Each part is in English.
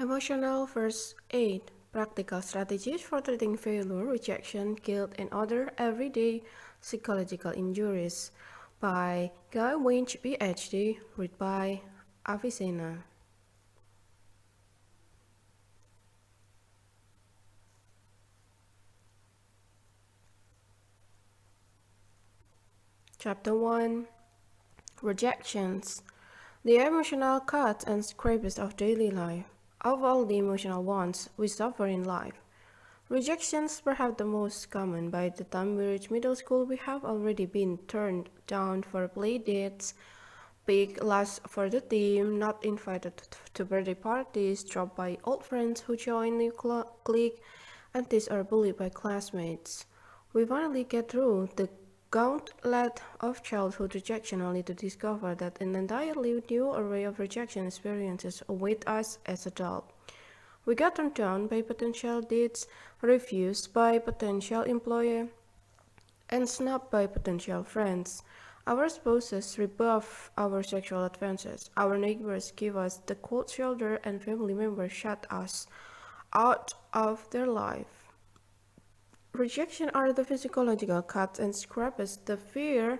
Emotional First Aid Practical Strategies for Treating Failure, Rejection, Guilt, and Other Everyday Psychological Injuries by Guy Winch, PhD, read by Avicenna. Chapter 1 Rejections. The emotional cuts and scrapes of daily life. Of all the emotional ones we suffer in life, rejections perhaps the most common. By the time we reach middle school, we have already been turned down for play dates, picked last for the team, not invited to birthday parties, dropped by old friends who join new clique, and teased or bullied by classmates. We finally get through the gauntlet of childhood rejection only to discover that an entirely new array of rejection experiences await us as adults. We get turned down by potential dates, refused by potential employer, and snubbed by potential friends. Our spouses rebuff our sexual advances. Our neighbors give us the cold shoulder, and family members shut us out of their life. Rejection are the physiological cuts and scrapes, the fear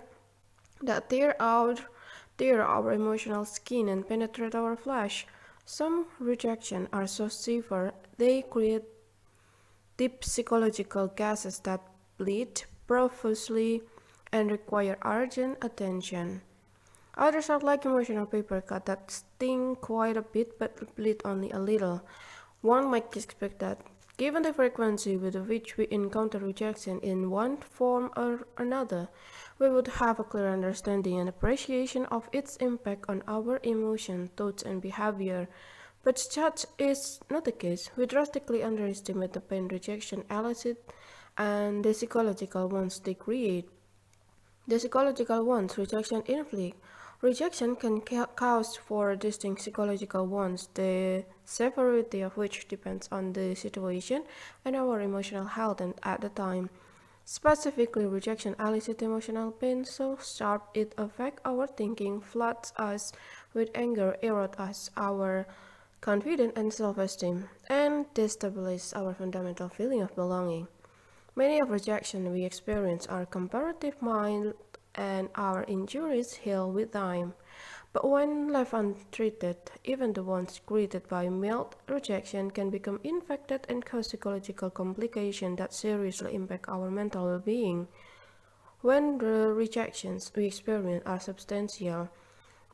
that tear our emotional skin and penetrate our flesh. Some rejection are so severe they create deep psychological gases that bleed profusely and require urgent attention. Others are like emotional paper cut that sting quite a bit but bleed only a little. One might expect that, given the frequency with which we encounter rejection in one form or another, we would have a clear understanding and appreciation of its impact on our emotion, thoughts, and behavior. But such is not the case. We drastically underestimate the pain rejection elicits and the psychological ones they create. The psychological ones rejection inflict. Rejection can cause four distinct psychological ones, the severity of which depends on the situation and our emotional health and at the time. Specifically, rejection elicits emotional pain so sharp it affects our thinking, floods us with anger, erodes us, our confidence and self-esteem, and destabilizes our fundamental feeling of belonging. Many of rejection we experience are comparatively mild and our injuries heal with time. But when left untreated, even the ones greeted by mild rejection can become infected and cause psychological complications that seriously impact our mental well-being. When the rejections we experience are substantial,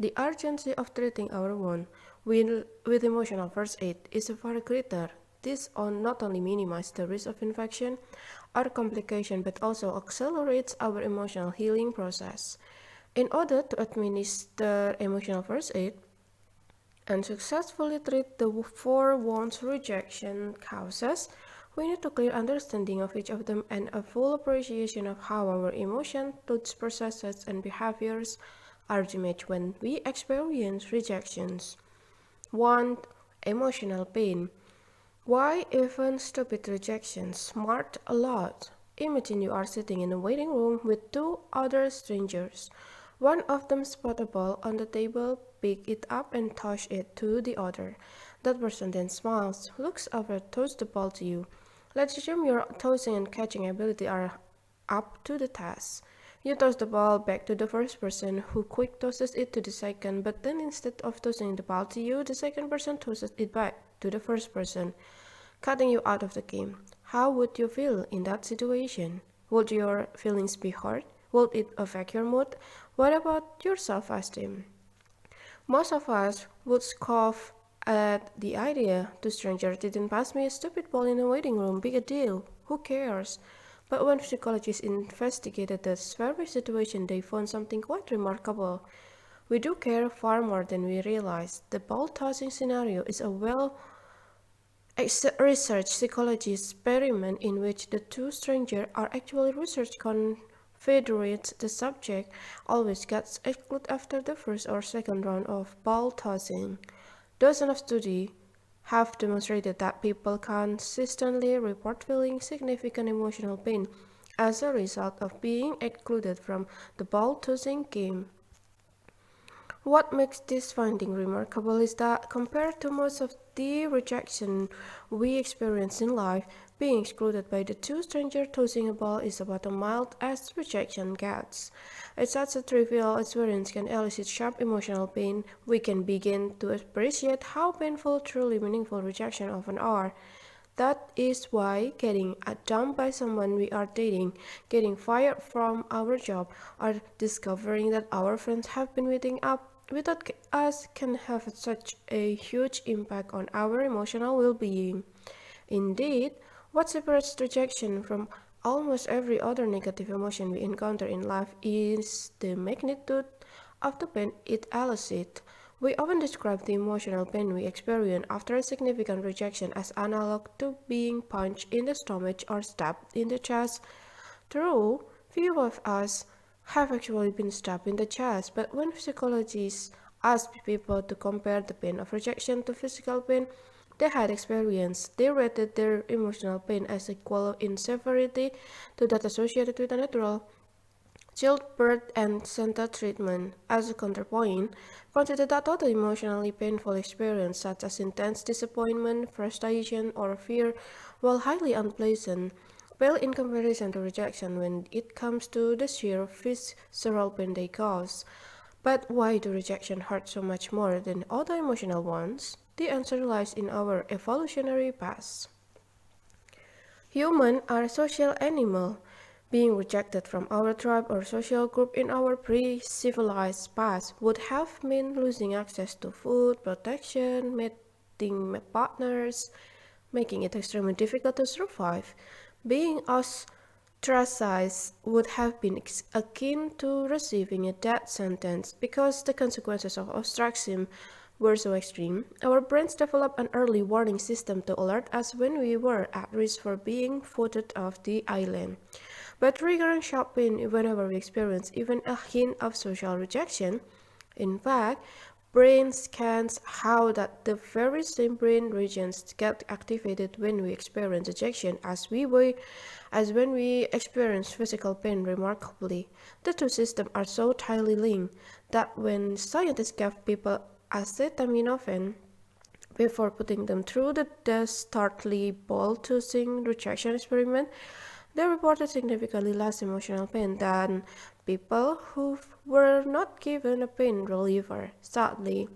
the urgency of treating our wound with emotional first aid is far greater. This not only minimizes the risk of infection or complication but also accelerates our emotional healing process. In order to administer emotional first aid and successfully treat the four wounds rejection causes, we need a clear understanding of each of them and a full appreciation of how our emotions, thoughts, processes, and behaviors are damaged when we experience rejections. 1. Emotional pain. Why even stupid rejections smart a lot? Imagine you are sitting in a waiting room with two other strangers. One of them spot a ball on the table, pick it up and toss it to the other. That person then smiles, looks over, throws the ball to you. Let's assume your tossing and catching ability are up to the task. You toss the ball back to the first person, who quick tosses it to the second, but then instead of tossing the ball to you, the second person tosses it back to the first person, cutting you out of the game. How would you feel in that situation? Would your feelings be hurt? Would it affect your mood? What about your self-esteem? Most of us would scoff at the idea. The stranger didn't pass me a stupid ball in a waiting room. Big a deal. Who cares? But when psychologists investigated this very situation, they found something quite remarkable. We do care far more than we realize. The ball tossing scenario is a research psychology experiment in which the two strangers are actually research confederates. The subject always gets excluded after the first or second round of ball tossing. Dozens of studies have demonstrated that people consistently report feeling significant emotional pain as a result of being excluded from the ball tossing game. What makes this finding remarkable is that, compared to most of the rejection we experience in life, being excluded by the two strangers tossing a ball is about as mild as rejection gets. It's such a trivial experience can elicit sharp emotional pain. We can begin to appreciate how painful truly meaningful rejection often are. That is why getting dumped by someone we are dating, getting fired from our job, or discovering that our friends have been meeting up without us can have such a huge impact on our emotional well-being. Indeed, what separates rejection from almost every other negative emotion we encounter in life is the magnitude of the pain it elicits. We often describe the emotional pain we experience after a significant rejection as analog to being punched in the stomach or stabbed in the chest. True, few of us have actually been stabbed in the chest, but when psychologists ask people to compare the pain of rejection to physical pain they had experienced, they rated their emotional pain as equal in severity to that associated with a natural childbirth and center treatment. As a counterpoint, consider that other emotionally painful experiences such as intense disappointment, frustration, or fear, while highly unpleasant, pale in comparison to rejection when it comes to the sheer visceral pain they cause. But why do rejection hurt so much more than other emotional ones? The answer lies in our evolutionary past. Humans are social animals. Being rejected from our tribe or social group in our pre-civilized past would have meant losing access to food, protection, meeting partners, making it extremely difficult to survive. Being ostracized would have been akin to receiving a death sentence because the consequences of ostracism were so extreme. Our brains developed an early warning system to alert us when we were at risk for being voted off the island. But triggering sharp pain whenever we experience even a hint of social rejection. In fact, brain scans how that the very same brain regions get activated when we experience rejection as when we experience physical pain. Remarkably, the two systems are so tightly linked that when scientists gave people acetaminophen before putting them through the startling ball-tossing rejection experiment, they reported significantly less emotional pain than people who were not given a pain reliever. Sadly,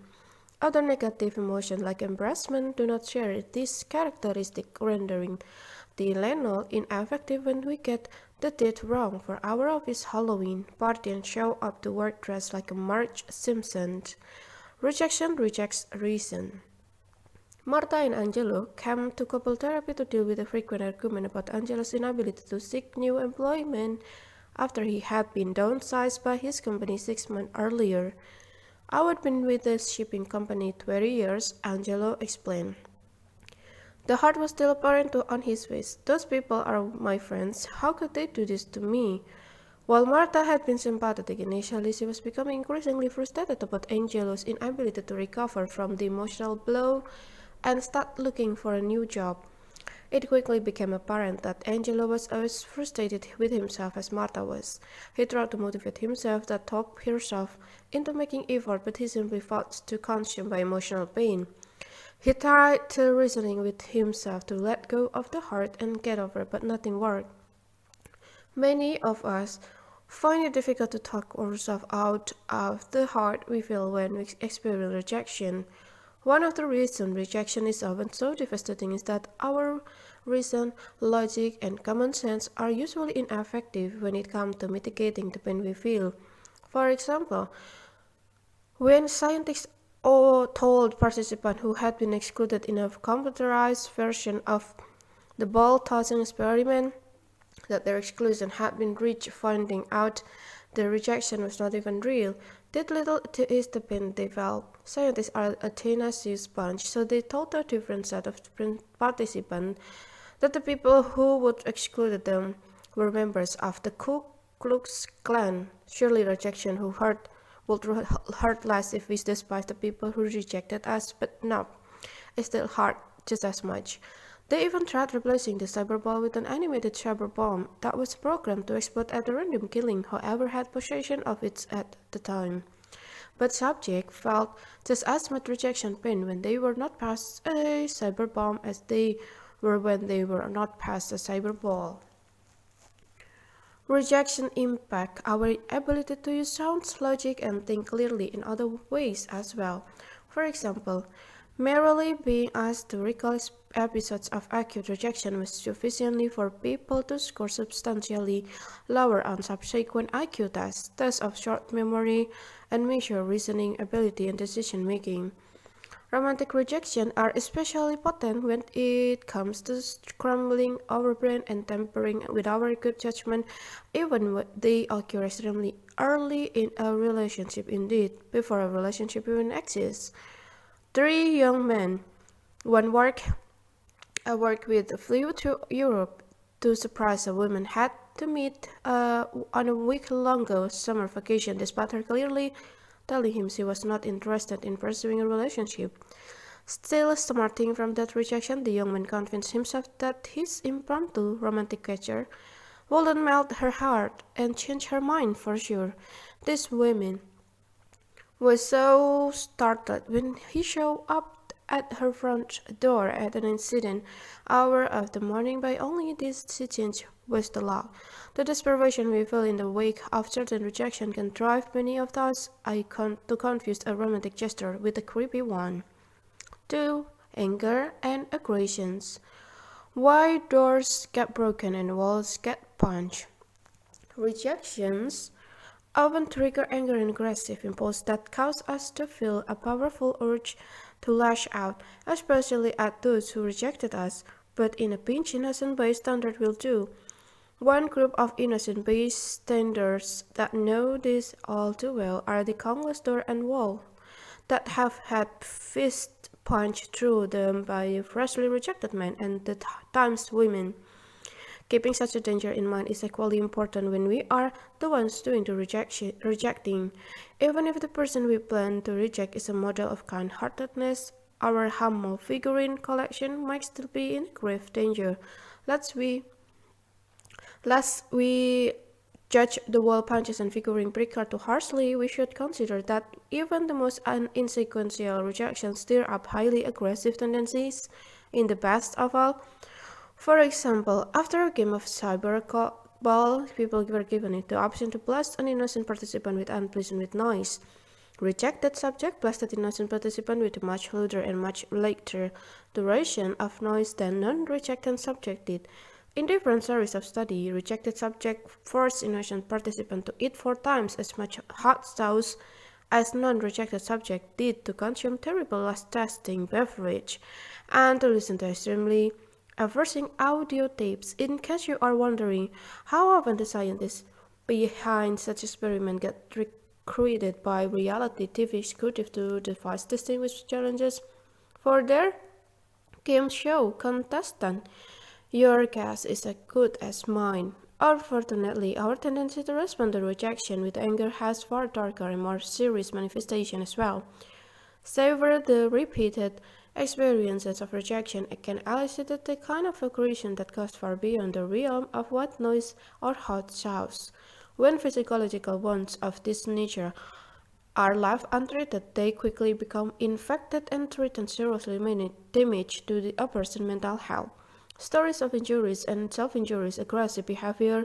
other negative emotions like embarrassment do not share this characteristic, rendering the Lenol ineffective when we get the date wrong for our office Halloween party and show up to work dressed like a Marge Simpson. Rejection rejects reason. Marta and Angelo came to couple therapy to deal with a frequent argument about Angelo's inability to seek new employment after he had been downsized by his company 6 months earlier. I had been with the shipping company 20 years, Angelo explained. The heart was still apparent on his face. Those people are my friends. How could they do this to me? While Martha had been sympathetic initially, she was becoming increasingly frustrated about Angelo's inability to recover from the emotional blow and start looking for a new job. It quickly became apparent that Angelo was as frustrated with himself as Martha was. He tried to motivate himself that talked herself into making effort, but he simply felt too consumed by emotional pain. He tried to reasoning with himself to let go of the heart and get over, but nothing worked. Many of us find it difficult to talk ourselves out of the hurt we feel when we experience rejection. One of the reasons rejection is often so devastating is that our reason, logic, and common sense are usually ineffective when it comes to mitigating the pain we feel. For example, when scientists told participants who had been excluded in a computerized version of the ball tossing experiment that their exclusion had been reached, finding out the rejection was not even real, did little to ease the pain they felt. Scientists are a tenacious bunch, so they told a different set of participants that the people who would exclude them were members of the Ku Klux Klan. Surely rejection would hurt less if we despise the people who rejected us, but no, it still hurt just as much. They even tried replacing the cyberball with an animated cyber bomb that was programmed to explode at a random killing whoever had possession of it at the time. But subjects felt just as much rejection pain when they were not passed a cyber bomb as they were when they were not passed a cyber ball. Rejection impact our ability to use sound logic and think clearly in other ways as well. For example, merely being asked to recall episodes of acute rejection was sufficiently for people to score substantially lower on subsequent IQ tests of short memory, and measure reasoning ability and decision making. Romantic rejection are especially potent when it comes to scrambling our brain and tampering with our good judgment, even when they occur extremely early in a relationship, indeed, before a relationship even exists. Three young men, one worked with flew to Europe to surprise a woman had to meet on a week-long summer vacation despite her clearly telling him she was not interested in pursuing a relationship. Still smarting from that rejection, the young man convinced himself that his impromptu romantic gesture wouldn't melt her heart and change her mind for sure. This woman was so startled when he showed up at her front door at an incident hour of the morning by only this she changed was the lock. The desperation we feel in the wake of certain rejection can drive many of us to confuse a romantic gesture with a creepy one. 2. Anger and aggressions. Why doors get broken and walls get punched. Rejections often trigger anger and aggressive impulse that cause us to feel a powerful urge to lash out, especially at those who rejected us, but in a pinch innocent bystander will do. One group of innocent bystanders that know this all too well are the countless door and wall that have had fist punched through them by freshly rejected men and the times women. Keeping such a danger in mind is equally important when we are the ones doing the rejecting. Even if the person we plan to reject is a model of kind-heartedness, our humble figurine collection might still be in grave danger. Lest we judge the wall punches and figurine breaker too harshly, we should consider that even the most insequential rejections stir up highly aggressive tendencies in the best of all. For example, after a game of cyberball, people were given the option to blast an innocent participant with unpleasant noise. Rejected subject blasted innocent participant with a much louder and much later duration of noise than non-rejected subject did. In different series of study, rejected subject forced innocent participant to eat 4 times as much hot sauce as non-rejected subject did to consume terrible tasting beverage and to listen to extremely aversing audio tapes. In case you are wondering how often the scientists behind such experiments get recruited by reality TV executives to devise distinguished challenges for their game show contestant, your guess is as good as mine. Unfortunately, our tendency to respond to rejection with anger has far darker and more serious manifestation as well. Savor the repeated experiences of rejection can elicit the kind of aggression that goes far beyond the realm of what noise or hot sauce. When physiological wounds of this nature are left untreated, they quickly become infected and threaten seriously many damage to a person's mental health. Stories of injuries and self-injurious aggressive behavior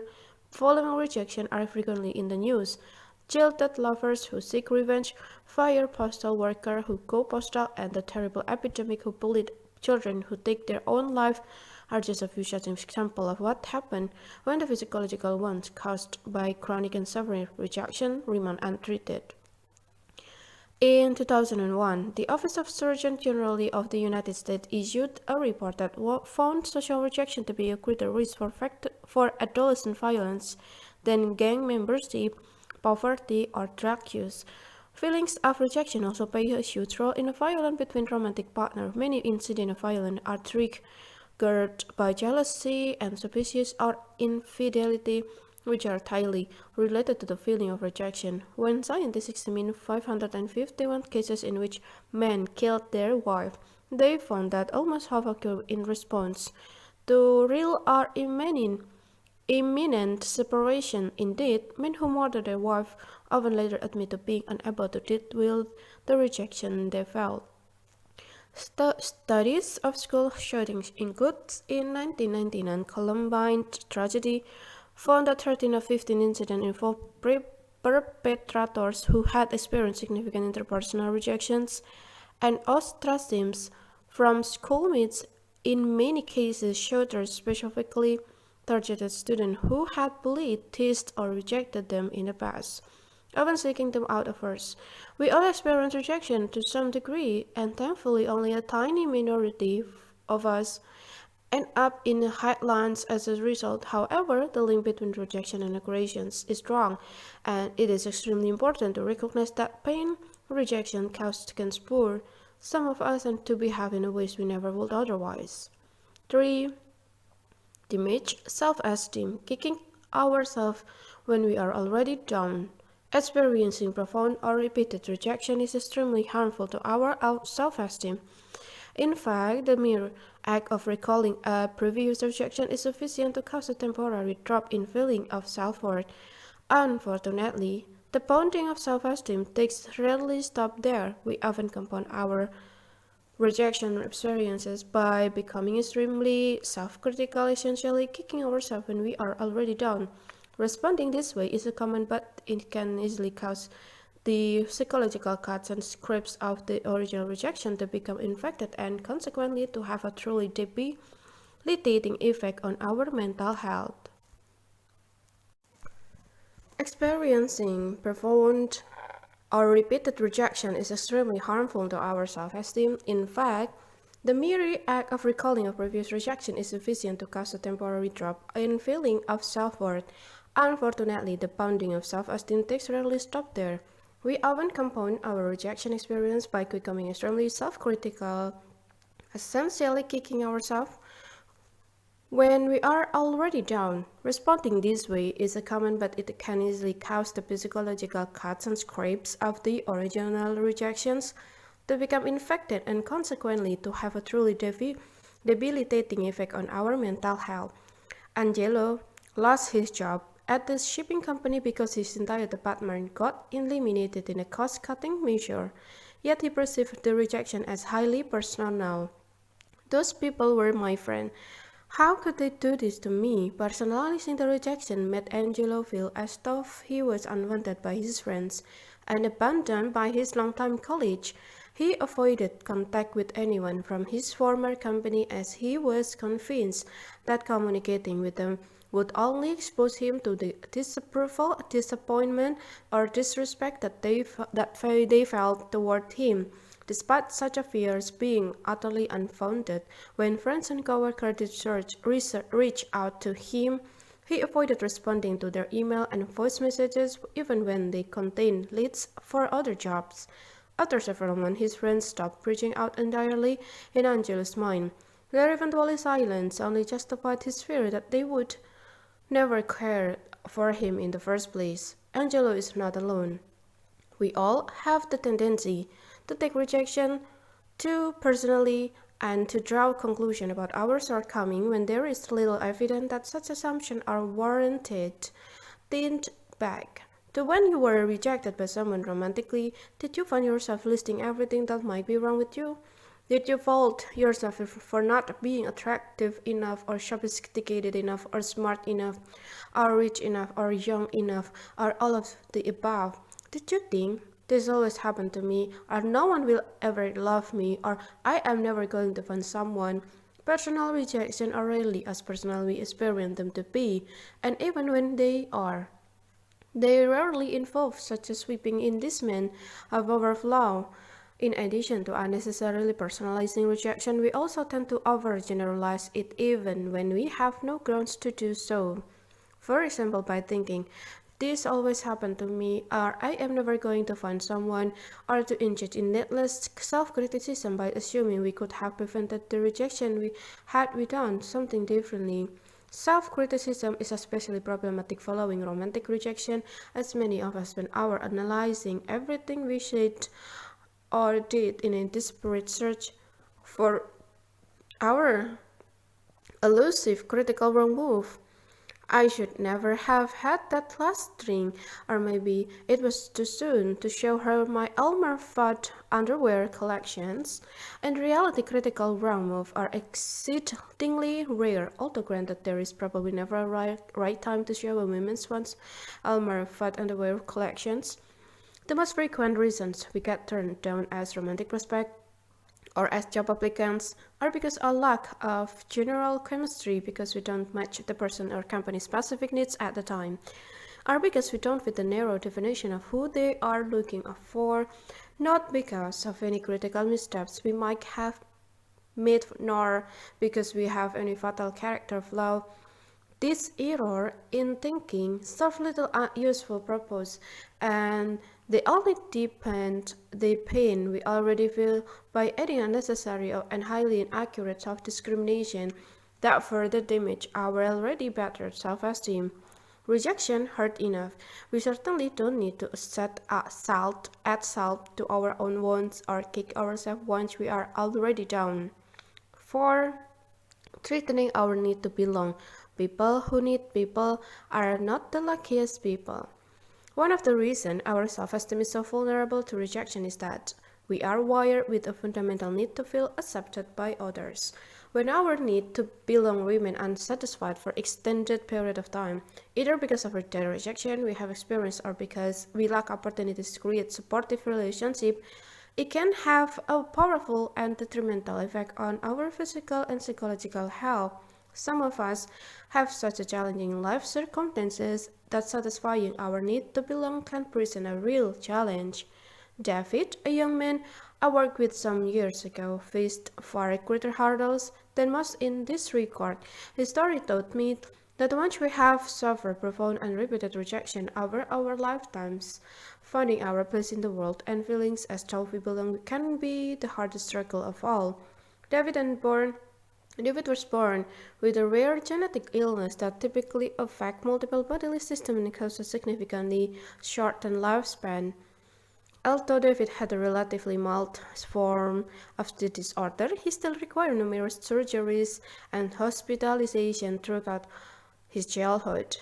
following rejection are frequently in the news. Jilted lovers who seek revenge, fire postal workers who go postal, and the terrible epidemic who bullied children who take their own life are just a few such examples of what happened when the physiological wounds caused by chronic and severe rejection remain untreated. In 2001, the Office of Surgeon General of the United States issued a report that found social rejection to be a greater risk for adolescent violence than gang membership, poverty, or drug use. Feelings of rejection also play a huge role in a violence between romantic partners. Many incidents of violence are triggered by jealousy and suspicion or infidelity, which are tightly related to the feeling of rejection. When scientists examined 551 cases in which men killed their wife, they found that almost half occurred in response to real or imminent separation. Indeed, men who murdered their wife often later admit to being unable to deal with the rejection they felt. Studies of school shootings include in 1999 Columbine tragedy found that 13 of 15 incidents involved perpetrators who had experienced significant interpersonal rejections and ostracism from schoolmates. In many cases, shooters specifically targeted students who had bullied, teased, or rejected them in the past, often seeking them out of first. We all experience rejection to some degree, and thankfully only a tiny minority of us end up in the headlines as a result. However, the link between rejection and aggressions is strong, and it is extremely important to recognize that pain rejection causes can spur some of us and to behave in ways we never would otherwise. 3. Damage self-esteem, kicking ourselves when we are already down. Experiencing profound or repeated rejection is extremely harmful to our self-esteem. In fact, the mere act of recalling a previous rejection is sufficient to cause a temporary drop in feeling of self-worth. Unfortunately, the pounding of self-esteem takes rarely stop there. We often compound our rejection experiences by becoming extremely self-critical, essentially kicking ourselves when we are already down. Responding this way is common, but it can easily cause the psychological cuts and scrapes of the original rejection to become infected and consequently to have a truly debilitating effect on our mental health. Experiencing profound or repeated rejection is extremely harmful to our self-esteem. In fact, the mere act of recalling a previous rejection is sufficient to cause a temporary drop in feeling of self-worth. Unfortunately, the pounding of self-esteem takes rarely stop there. We often compound our rejection experience by becoming extremely self-critical, essentially kicking ourselves when we are already down. Responding this way is common, but it can easily cause the physiological cuts and scrapes of the original rejections to become infected and consequently to have a truly debilitating effect on our mental health. Angelo lost his job at the shipping company because his entire department got eliminated in a cost-cutting measure, yet he perceived the rejection as highly personal now. Those people were my friend. How could they do this to me? Personalizing the rejection made Angelo feel as though he was unwanted by his friends and abandoned by his longtime colleagues. He avoided contact with anyone from his former company as he was convinced that communicating with them would only expose him to the disapproval, disappointment, or disrespect that they felt toward him. Despite such a fear being utterly unfounded, when friends and coworkers reached out to him, he avoided responding to their email and voice messages even when they contained leads for other jobs. After several months, his friends stopped reaching out entirely in Angelo's mind. Their eventual silence only justified his fear that they would never care for him in the first place. Angelo is not alone. We all have the tendency to take rejection too personally and to draw conclusions about our shortcomings when there is little evidence that such assumptions are warranted. Think back to when you were rejected by someone romantically. Did you find yourself listing everything that might be wrong with you? Did you fault yourself for not being attractive enough or sophisticated enough or smart enough or rich enough or young enough or all of the above? Did you think this always happened to me, or no one will ever love me, or I am never going to find someone? Personal rejection are rarely as personal we experience them to be, and even when they are, they rarely involve such a sweeping indictment of our flaw. In addition to unnecessarily personalizing rejection, we also tend to overgeneralize it even when we have no grounds to do so. For example, by thinking, this always happened to me, or I am never going to find someone, or to engage in needless self-criticism by assuming we could have prevented the rejection had we done something differently. Self-criticism is especially problematic following romantic rejection, as many of us spend hours analyzing everything we said or did in a desperate search for our elusive critical wrong move. I should never have had that last drink, or maybe it was too soon to show her my Elmer Fudd underwear collections. In reality, critical wrong moves are exceedingly rare, although granted there is probably never a right time to show a woman's one's Elmer Fudd underwear collections. The most frequent reasons we get turned down as romantic prospects or as job applicants are because of lack of general chemistry, because we don't match the person or company specific needs at the time, or because we don't fit the narrow definition of who they are looking for, not because of any critical missteps we might have made, nor because we have any fatal character flaw. This error in thinking serves little useful purpose, and they only deepen the pain we already feel by adding unnecessary and highly inaccurate self-discrimination that further damage our already battered self-esteem. Rejection hurt enough. We certainly don't need to add salt to our own wounds or kick ourselves once we are already down. 4. Threatening our need to belong. People who need people are not the luckiest people. One of the reasons our self-esteem is so vulnerable to rejection is that we are wired with a fundamental need to feel accepted by others. When our need to belong remains unsatisfied for extended period of time, either because of the rejection we have experienced or because we lack opportunities to create supportive relationship, it can have a powerful and detrimental effect on our physical and psychological health. Some of us have such a challenging life circumstances that satisfying our need to belong can present a real challenge. David, a young man I worked with some years ago, faced far greater hurdles than most in this regard. His story taught me that once we have suffered profound and repeated rejection over our lifetimes, finding our place in the world and feelings as though we belong can be the hardest struggle of all. David was born with a rare genetic illness that typically affects multiple bodily systems and causes significantly shortened lifespan. Although David had a relatively mild form of the disorder, he still required numerous surgeries and hospitalization throughout his childhood.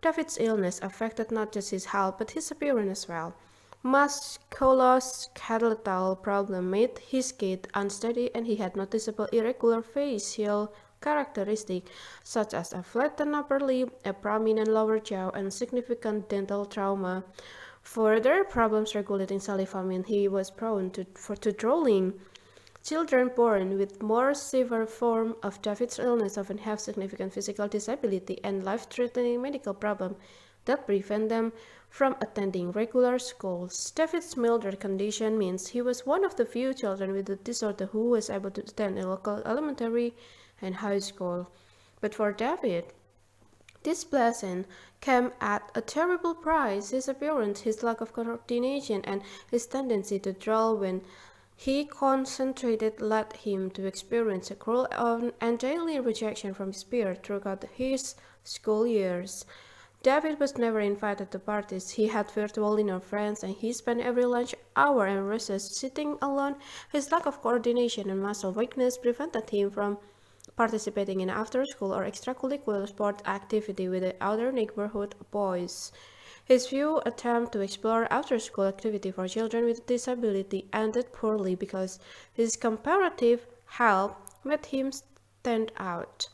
David's illness affected not just his health but his appearance as well. Musculoskeletal problem made his gait unsteady, and he had noticeable irregular facial characteristics such as a flattened upper lip, a prominent lower jaw, and significant dental trauma. Further problems regulating saliva meant he was prone to drooling. Children born with more severe form of David's illness often have significant physical disability and life-threatening medical problems that prevent them from attending regular schools. David's milder condition means he was one of the few children with the disorder who was able to attend a local elementary and high school. But for David, this blessing came at a terrible price. His appearance, his lack of coordination, and his tendency to drool when he concentrated led him to experience a cruel and daily rejection from his peers throughout his school years. David was never invited to parties. He had virtually no friends, and he spent every lunch hour and recess sitting alone. His lack of coordination and muscle weakness prevented him from participating in after-school or extracurricular sport activity with the other neighborhood boys. His few attempts to explore after-school activity for children with disability ended poorly because his comparative health made him stand out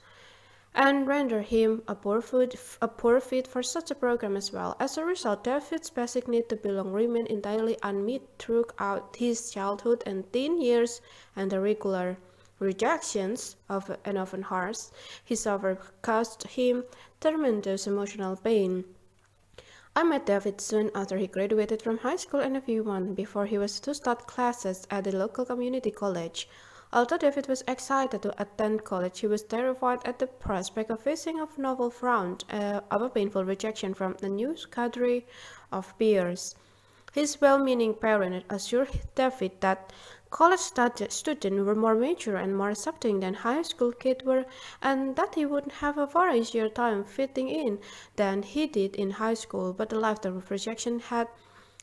and render him a poor fit for such a program as well. As a result, David's basic need to belong remained entirely unmet throughout his childhood and teen years, and the regular rejections, and often harsh, he suffered caused him tremendous emotional pain. I met David soon after he graduated from high school and a few months before he was to start classes at the local community college. Although David was excited to attend college, he was terrified at the prospect of facing a novel round of a painful rejection from a new cadre of peers. His well-meaning parents assured David that college students were more mature and more accepting than high school kids were, and that he would have a far easier time fitting in than he did in high school. But the lifetime of rejection had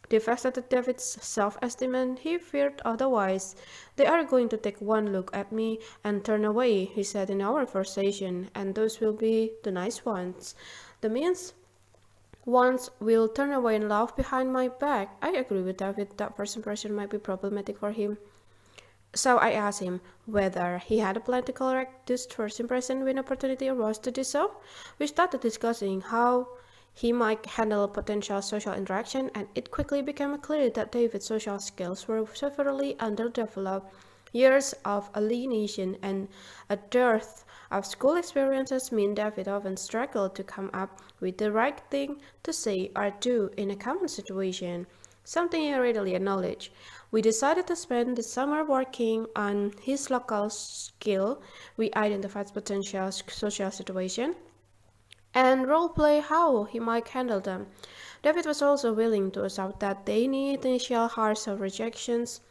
devastated David's self-esteem, and he feared otherwise. "They are going to take one look at me and turn away," he said in our conversation, "and those will be the nice ones. The mean ones will turn away and laugh behind my back." I agree with David that first impression might be problematic for him. So I asked him whether he had a plan to correct this first impression when opportunity arose to do so. We started discussing how he might handle potential social interaction, and it quickly became clear that David's social skills were severely underdeveloped. Years of alienation and a dearth of school experiences mean David often struggled to come up with the right thing to say or do in a common situation, something he readily acknowledged. We decided to spend the summer working on his local skill. We identified potential social situations and role-play how he might handle them. David was also willing to accept that the initial harsh of rejections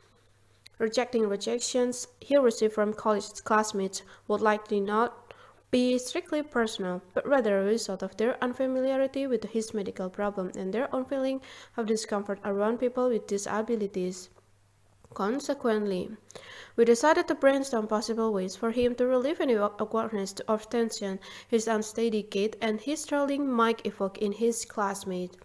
he received from college classmates would likely not be strictly personal, but rather a result of their unfamiliarity with his medical problem and their own feeling of discomfort around people with disabilities. Consequently, we decided to brainstorm possible ways for him to relieve any awkwardness or tension his unsteady gait and his trailing mic evoked in his classmate.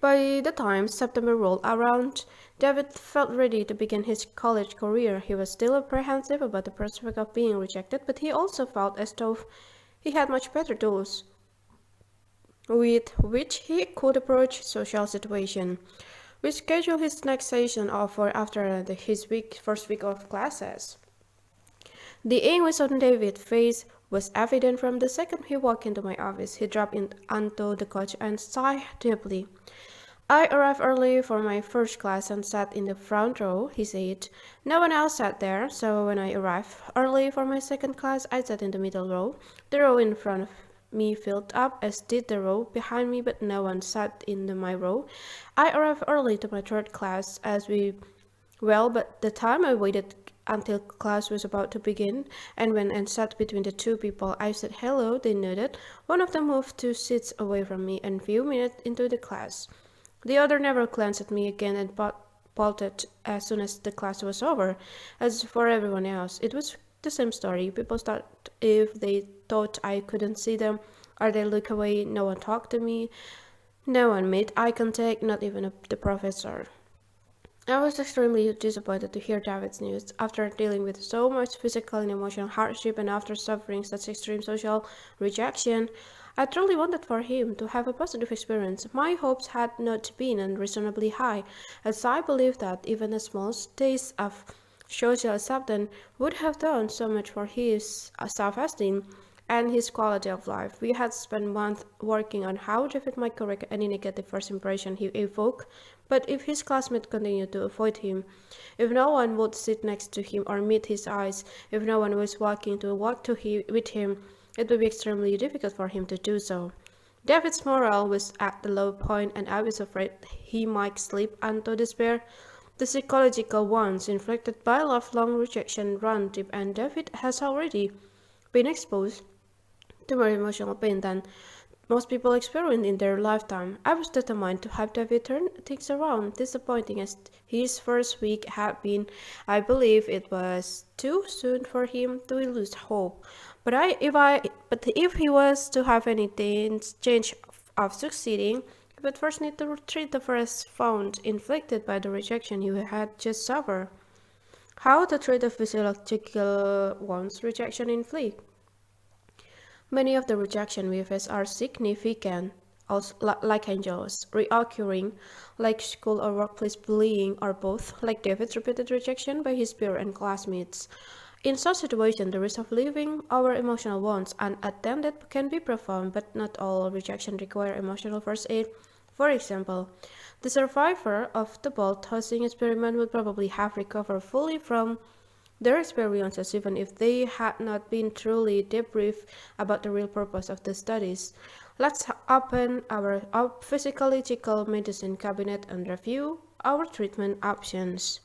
By the time September rolled around, David felt ready to begin his college career. He was still apprehensive about the prospect of being rejected, but he also felt as though he had much better tools with which he could approach social situation. We scheduled his next session for after his first week of classes. The anguish on David's face was evident from the second he walked into my office. He dropped onto the couch and sighed deeply. "I arrived early for my first class and sat in the front row," he said. "No one else sat there, so when I arrived early for my second class, I sat in the middle row. The row in front of me filled up, as did the row behind me, but no one sat in my row. I arrived early to my third class but the time I waited until class was about to begin, and went and sat between the two people. I said hello, they nodded. One of them moved 2 seats away from me, and few minutes into the class. The other never glanced at me again and bolted as soon as the class was over. As for everyone else, it was the same story. People stopped if they thought I couldn't see them, or they looked away. No one talked to me. No one made eye contact, not even the professor." I was extremely disappointed to hear David's news. After dealing with so much physical and emotional hardship and after suffering such extreme social rejection, I truly wanted for him to have a positive experience. My hopes had not been unreasonably high, as I believed that even a small taste of social acceptance would have done so much for his self-esteem and his quality of life. We had spent months working on how David might correct any negative first impression he evoked, but if his classmates continued to avoid him, if no one would sit next to him or meet his eyes, if no one was with him, it would be extremely difficult for him to do so. David's morale was at the low point, and I was afraid he might slip into despair. The psychological wounds inflicted by lifelong rejection run deep, and David has already been exposed to more emotional pain than most people experience in their lifetime. I was determined to have David turn things around. Disappointing as his first week had been, I believe it was too soon for him to lose hope. But if he was to have any chance of succeeding, he would first need to treat the first wound inflicted by the rejection he had just suffered. How to treat the physiological wounds rejection inflict? Many of the rejection we face are significant, like angels, reoccurring, like school or workplace bullying, or both, like David's repeated rejection by his peers and classmates. In such situations, the risk of leaving our emotional wounds unattended can be profound, but not all rejection require emotional first aid. For example, the survivor of the ball tossing experiment would probably have recovered fully from their experiences even if they had not been truly debriefed about the real purpose of the studies. Let's open our physiological medicine cabinet and review our treatment options.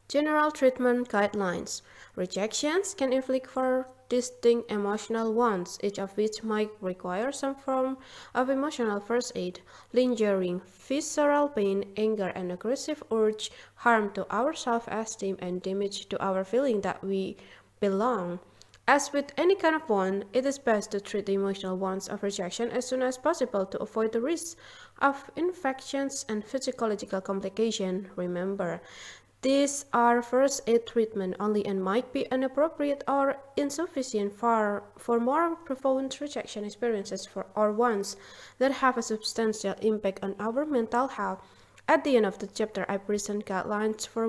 General treatment guidelines. Rejections can inflict four distinct emotional wounds, each of which might require some form of emotional first aid. Lingering, visceral pain, anger, and aggressive urge, harm to our self-esteem, and damage to our feeling that we belong. As with any kind of wound, it is best to treat the emotional wounds of rejection as soon as possible to avoid the risk of infections and physiological complications. Remember, these are first aid treatment only and might be inappropriate or insufficient for more profound rejection experiences or ones that have a substantial impact on our mental health. At the end of the chapter, I present guidelines for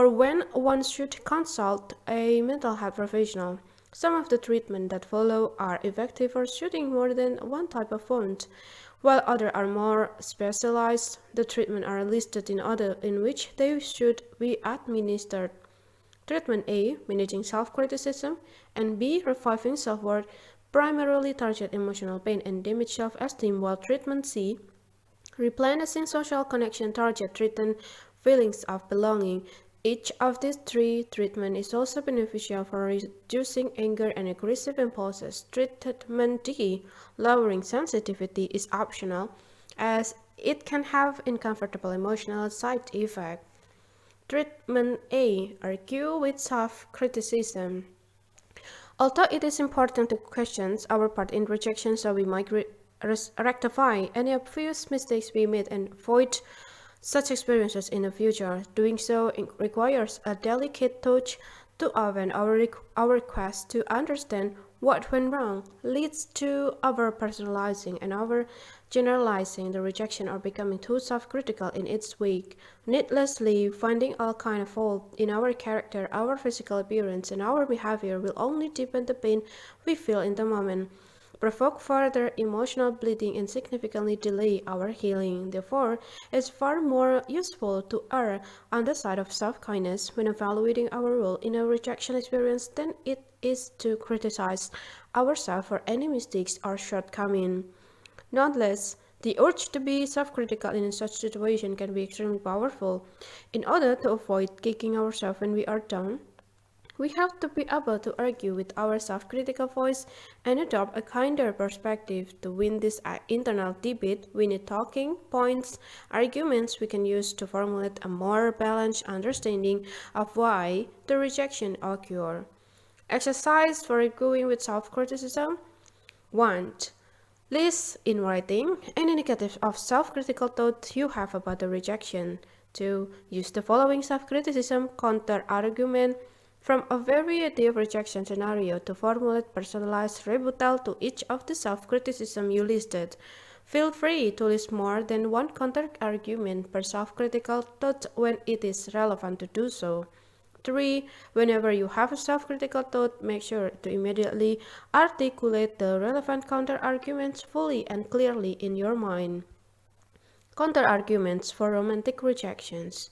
when one should consult a mental health professional. Some of the treatment that follow are effective for treating more than one type of wound, while others are more specialized. The treatment are listed in order in which they should be administered. Treatment A, managing self-criticism, and B, reviving self-worth, primarily target emotional pain and damage self-esteem, while treatment C, replenishing social connection, target threatened feelings of belonging. Each of these three treatments is also beneficial for reducing anger and aggressive impulses. Treatment D, lowering sensitivity, is optional as it can have uncomfortable emotional side effects. Treatment A, argue with self-criticism. Although it is important to question our part in rejection so we might rectify any obvious mistakes we made and avoid such experiences in the future, doing so requires a delicate touch. Too often, our quest to understand what went wrong leads to over personalizing and over generalizing the rejection or becoming too self-critical in its wake, needlessly finding all kind of fault in our character, our physical appearance, and our behavior will only deepen the pain we feel in the moment, provoke further emotional bleeding, and significantly delay our healing. Therefore, it's far more useful to err on the side of self-kindness when evaluating our role in a rejection experience than it is to criticize ourselves for any mistakes or shortcomings. Nonetheless, the urge to be self-critical in such situation can be extremely powerful. In order to avoid kicking ourselves when we are down, we have to be able to argue with our self-critical voice and adopt a kinder perspective. To win this internal debate, we need talking points, arguments we can use to formulate a more balanced understanding of why the rejection occurred. Exercise for arguing with self-criticism. 1. List in writing any negative of self-critical thoughts you have about the rejection. 2. Use the following self-criticism counter-argument from a variety of rejection scenarios to formulate personalized rebuttal to each of the self-criticism you listed. Feel free to list more than one counter-argument per self-critical thought when it is relevant to do so. 3. Whenever you have a self-critical thought, make sure to immediately articulate the relevant counter-arguments fully and clearly in your mind. Counter-arguments for romantic rejections.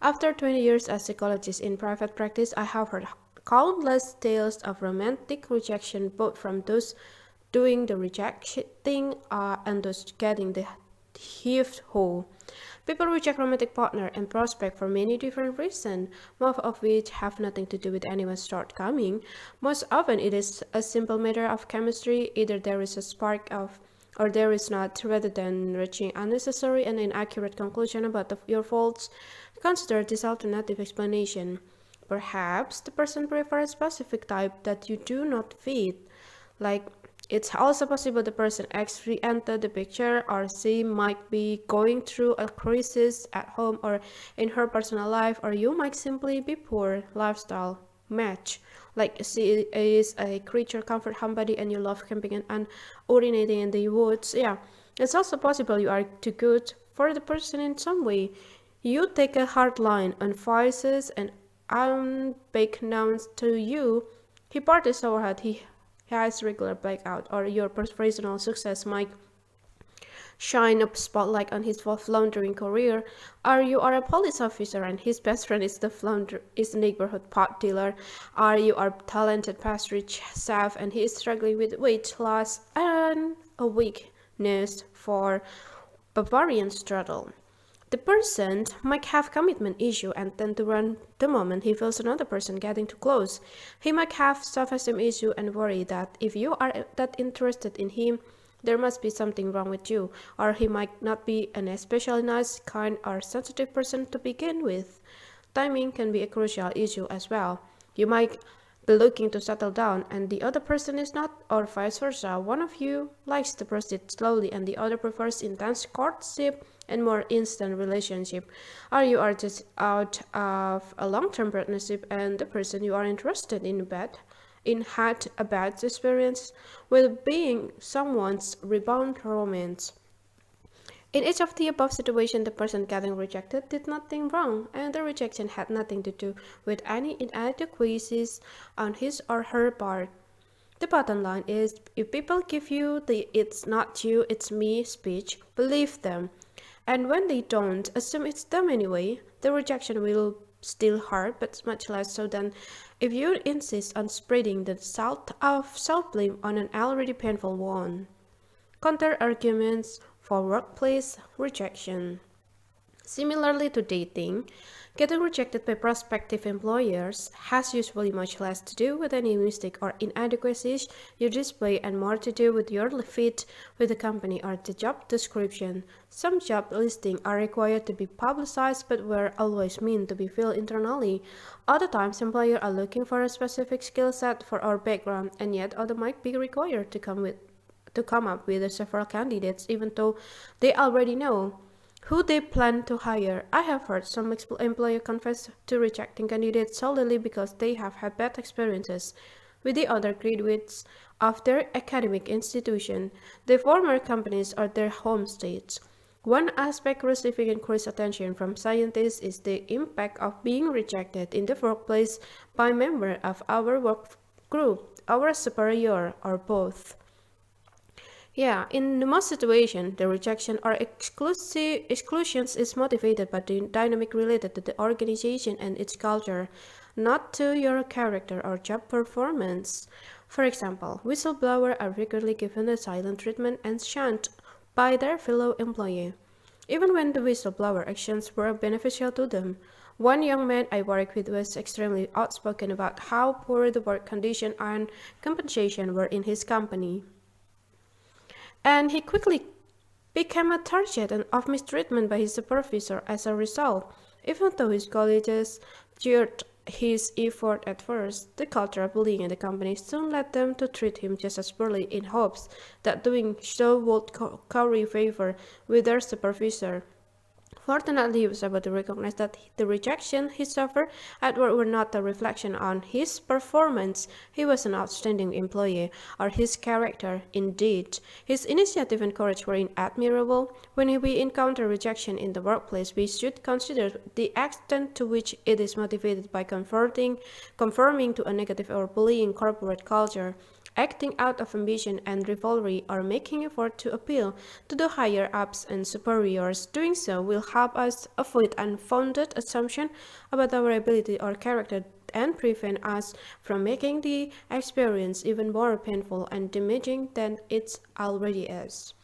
After 20 years as a psychologist in private practice, I have heard countless tales of romantic rejection, both from those doing the rejecting and those getting the heaved ho. People reject romantic partner and prospect for many different reasons, most of which have nothing to do with anyone's shortcoming. Most often it is a simple matter of chemistry, either there is a spark of or there is not, rather than reaching unnecessary and inaccurate conclusion about your faults. Consider this alternative explanation. Perhaps the person prefers a specific type that you do not fit. Like, it's also possible the person X re-entered the picture, or she might be going through a crisis at home or in her personal life, or you might simply be poor lifestyle match. Like she is a creature comfort homebody and you love camping and urinating in the woods. Yeah, it's also possible you are too good for the person in some way. You take a hard line on vices and unbeknownst to you, he parties so hard he has regular blackout, or your professional success might shine a spotlight on his floundering career, or you are a police officer and his best friend is the neighborhood pot dealer, or you are talented pastry chef and he is struggling with weight loss and a weakness for Bavarian strudel. The person might have commitment issue and tend to run the moment he feels another person getting too close. He might have self-esteem issue and worry that if you are that interested in him, there must be something wrong with you, or he might not be an especially nice, kind, or sensitive person to begin with. Timing can be a crucial issue as well. You might be looking to settle down and the other person is not, or vice versa. One of you likes to proceed slowly and the other prefers intense courtship and more instant relationship. Or you are just out of a long-term partnership and the person you are interested in had a bad experience with being someone's rebound romance. In each of the above situations, the person getting rejected did nothing wrong, and the rejection had nothing to do with any inadequacies on his or her part. The bottom line is, if people give you the "it's not you, it's me" speech, believe them. And when they don't, assume it's them anyway. The rejection will still hurt, but much less so than if you insist on spreading the salt of self-blame on an already painful one. Counter-arguments for workplace rejection. Similarly to dating, getting rejected by prospective employers has usually much less to do with any mistake or inadequacies you display and more to do with your fit with the company or the job description. Some job listings are required to be publicized but were always meant to be filled internally. Other times employers are looking for a specific skill set for our background, and yet others might be required to come up with several candidates even though they already know who they plan to hire. I have heard some employer confess to rejecting candidates solely because they have had bad experiences with the other graduates of their academic institution, their former companies, or their home states. One aspect receiving increased attention from scientists is the impact of being rejected in the workplace by a member of our work group, our superior, or both. Yeah, in the most situation, the rejection or exclusions is motivated by the dynamic related to the organization and its culture, not to your character or job performance. For example, whistleblowers are regularly given a silent treatment and shunned by their fellow employee, even when the whistleblower actions were beneficial to them. One young man I worked with was extremely outspoken about how poor the work condition and compensation were in his company, and he quickly became a target of mistreatment by his supervisor as a result. Even though his colleagues cheered his effort at first, the culture of bullying in the company soon led them to treat him just as poorly in hopes that doing so would curry favor with their supervisor. Fortunately, he was able to recognize that the rejection he suffered at work were not a reflection on his performance. He was an outstanding employee, or his character. Indeed, his initiative and courage were admirable. When we encounter rejection in the workplace, we should consider the extent to which it is motivated by conforming to a negative or bullying corporate culture, acting out of ambition and rivalry, or making effort to appeal to the higher ups and superiors. Doing so will help us avoid unfounded assumptions about our ability or character and prevent us from making the experience even more painful and damaging than it already is.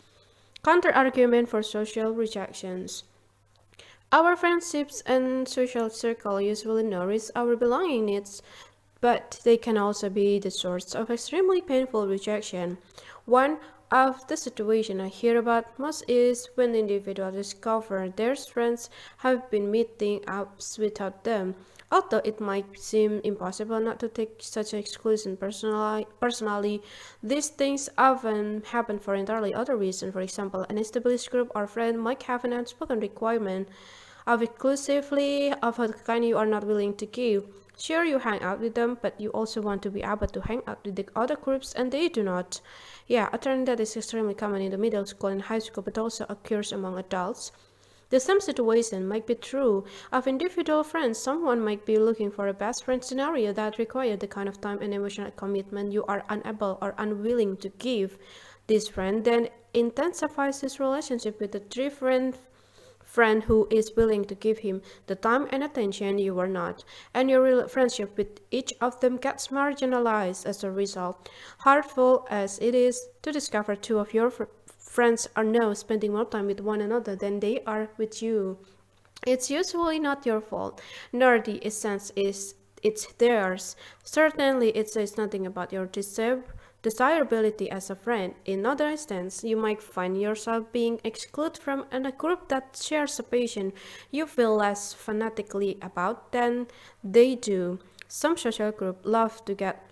Counter-argument for social rejections. Our friendships and social circle usually nourish our belonging needs, but they can also be the source of extremely painful rejection. One of the situations I hear about most is when the individual discover their friends have been meeting up without them. Although it might seem impossible not to take such exclusion personally, these things often happen for entirely other reasons. For example, an established group or friend might have an unspoken requirement of exclusively of a kind you are not willing to give. Sure, you hang out with them, but you also want to be able to hang out with the other groups, and they do not. Yeah, a trend that is extremely common in the middle school and high school, but also occurs among adults. The same situation might be true of individual friends. Someone might be looking for a best friend scenario that requires the kind of time and emotional commitment you are unable or unwilling to give. This friend then intensifies his relationship with a different friend who is willing to give him the time and attention you are not, and your friendship with each of them gets marginalized as a result. Hurtful as it is to discover two of your friends are now spending more time with one another than they are with you. It's usually not your fault, nor the essence is it's theirs. Certainly, it says nothing about your desirability as a friend. In other instance, you might find yourself being excluded from a group that shares a passion you feel less fanatically about than they do. Some social groups love to get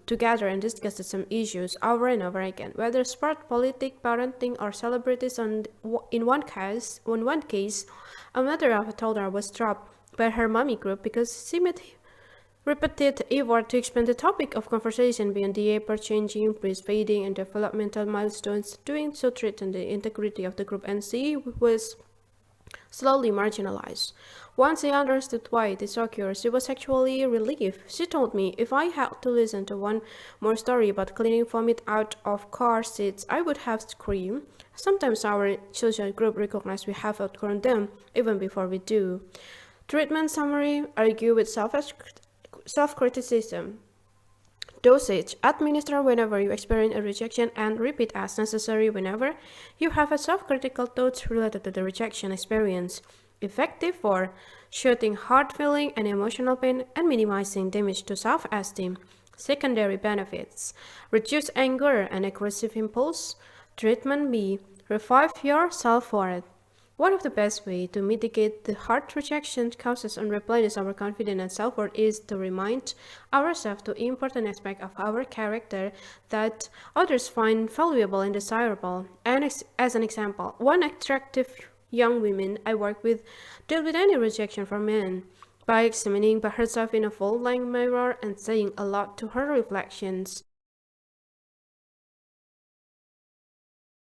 together and discuss some issues over and over again, whether sport, politics, parenting, or celebrities. In one case, a mother of a toddler was dropped by her mommy group because she made repeated effort to expand the topic of conversation beyond the ever-changing, breastfeeding, and developmental milestones. Doing so threatened the integrity of the group, and she was slowly marginalized. Once I understood why this occurred, she was actually relieved. She told me if I had to listen to one more story about cleaning vomit out of car seats, I would have screamed. Sometimes our social group recognizes we have outgrown them even before we do. Treatment summary: argue with self-criticism. Dosage: administer whenever you experience a rejection and repeat as necessary whenever you have a self-critical thoughts related to the rejection experience. Effective for shutting hard feeling and emotional pain and minimizing damage to self-esteem. Secondary benefits: reduce anger and aggressive impulse. Treatment B: revive your self-worth. One of the best ways to mitigate the hard rejection causes and replenish our confidence and self-worth is to remind ourselves to important aspects of our character that others find valuable and desirable. And as an example, one attractive young woman I work with dealt with any rejection from men by examining herself in a full-length mirror and saying aloud to her reflections,